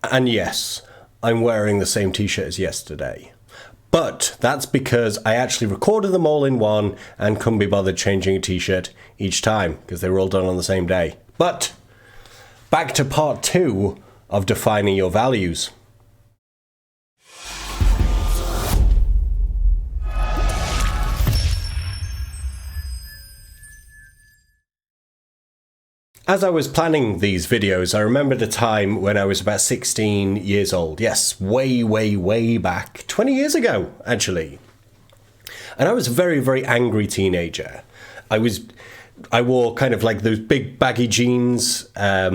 And yes, I'm wearing the same t-shirt as yesterday. But that's because I actually recorded them all in one and couldn't be bothered changing a t-shirt each time because they were all done on the same day. But back to part 2 of defining your values. As I was planning these videos, I remembered a time when I was about 16 years old. Yes, way back. 20 years ago, actually. And I was a very, very angry teenager. I wore kind of like those big baggy jeans. I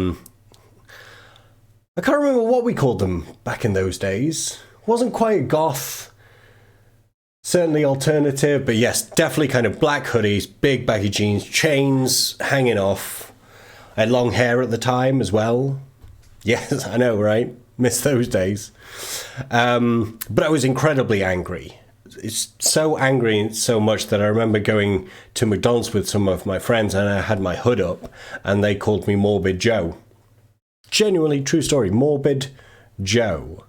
can't remember what we called them back in those days. Wasn't quite goth. Certainly alternative, but yes, definitely kind of black hoodies, big baggy jeans, chains hanging off. I had long hair at the time as well. Yes, I know, right? Miss those days. But I was incredibly angry. It's so angry so much that I remember going to McDonald's with some of my friends and I had my hood up and they called me Morbid Joe. Genuinely true story, Morbid Joe.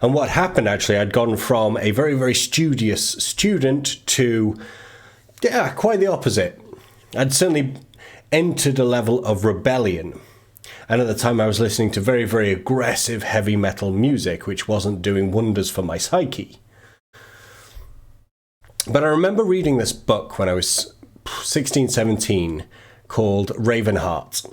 And what happened actually, I'd gone from a very, very studious student to, quite the opposite. I'd certainly entered a level of rebellion. And at the time I was listening to very, very aggressive heavy metal music, which wasn't doing wonders for my psyche. But I remember reading this book when I was 16, 17 called Ravenheart.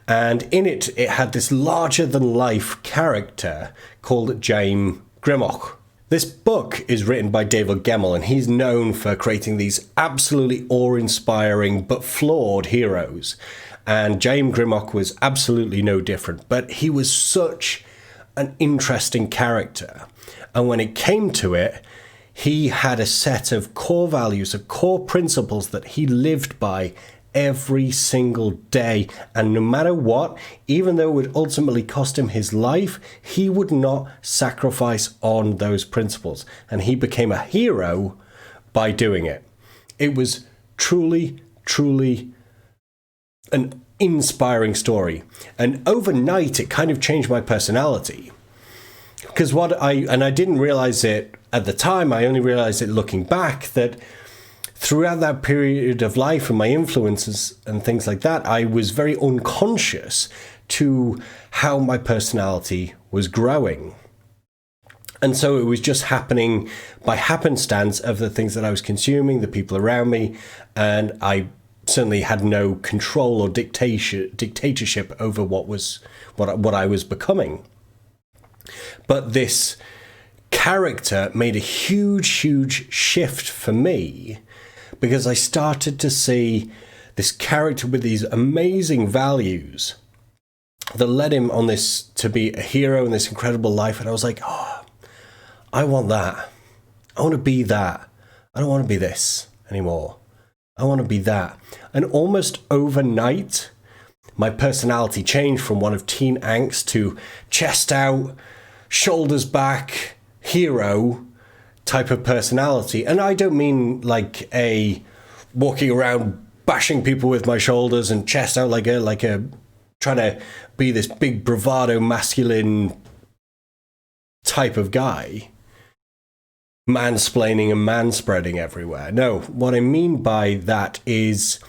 And in it had this larger-than-life character called James Grimlock. This book is written by David Gemmell, and he's known for creating these absolutely awe-inspiring but flawed heroes. And James Grimlock was absolutely no different, but he was such an interesting character. And when it came to it, he had a set of core values, of core principles that he lived by every single day. And no matter what, even though it would ultimately cost him his life, he would not sacrifice on those principles. And he became a hero by doing it. It was truly an inspiring story. And overnight, it kind of changed my personality. Because I didn't realize it at the time, I only realized it looking back, that throughout that period of life and my influences and things like that, I was very unconscious to how my personality was growing. And so it was just happening by happenstance of the things that I was consuming, the people around me, and I certainly had no control or dictatorship over what I was becoming. But this character made a huge shift for me, because I started to see this character with these amazing values that led him on this to be a hero in this incredible life. And I was like, oh, I want that. I want to be that. I don't want to be this anymore. I want to be that. And almost overnight, my personality changed from one of teen angst to chest out, shoulders back, hero type of personality. And I don't mean like a walking around bashing people with my shoulders and chest out like a trying to be this big bravado masculine type of guy, mansplaining and manspreading everywhere. No, what I mean by that is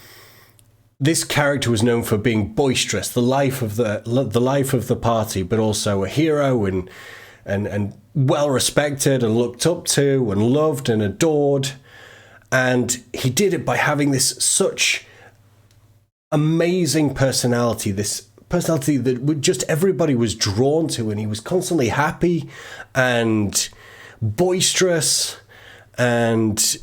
this character was known for being boisterous, the life of the party, but also a hero and well respected and looked up to and loved and adored. And he did it by having this such amazing personality, this personality that just everybody was drawn to, and he was constantly happy and boisterous and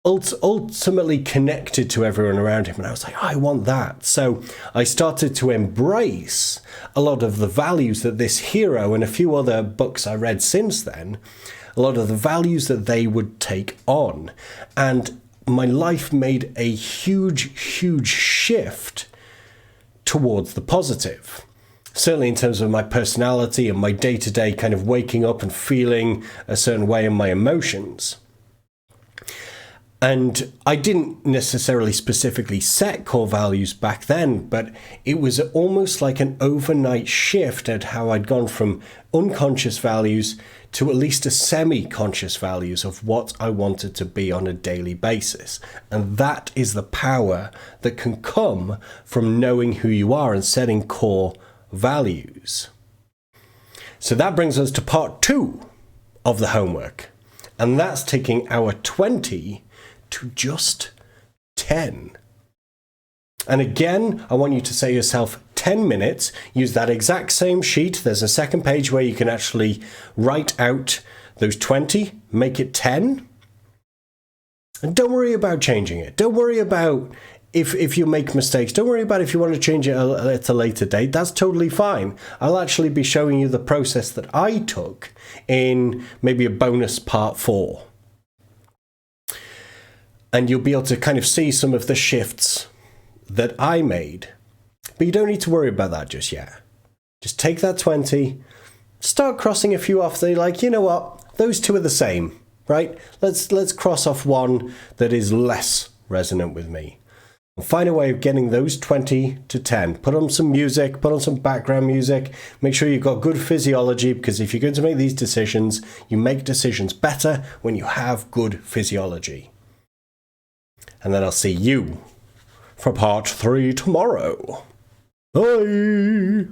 ultimately connected to everyone around him. And I was like, oh, I want that. So I started to embrace a lot of the values that this hero and a few other books I read since then, a lot of the values that they would take on. And my life made a huge shift towards the positive. Certainly in terms of my personality and my day-to-day kind of waking up and feeling a certain way in my emotions. And I didn't necessarily specifically set core values back then, but it was almost like an overnight shift at how I'd gone from unconscious values to at least a semi-conscious values of what I wanted to be on a daily basis. And that is the power that can come from knowing who you are and setting core values. So that brings us to part 2 of the homework. And that's taking our 20 to just 10. And again, I want you to say yourself 10 minutes. Use that exact same sheet. There's a second page where you can actually write out those 20, make it 10. And don't worry about changing it. Don't worry about if you make mistakes. Don't worry about if you want to change it at a later date. That's totally fine. I'll actually be showing you the process that I took in maybe a bonus part 4. And you'll be able to kind of see some of the shifts that I made. But you don't need to worry about that just yet. Just take that 20, start crossing a few off. They're like, you know what? Those 2 are the same, right? Let's cross off one that is less resonant with me. And find a way of getting those 20 to 10. Put on some music, put on some background music. Make sure you've got good physiology, because if you're going to make these decisions, you make decisions better when you have good physiology. And then I'll see you for part 3 tomorrow. Bye!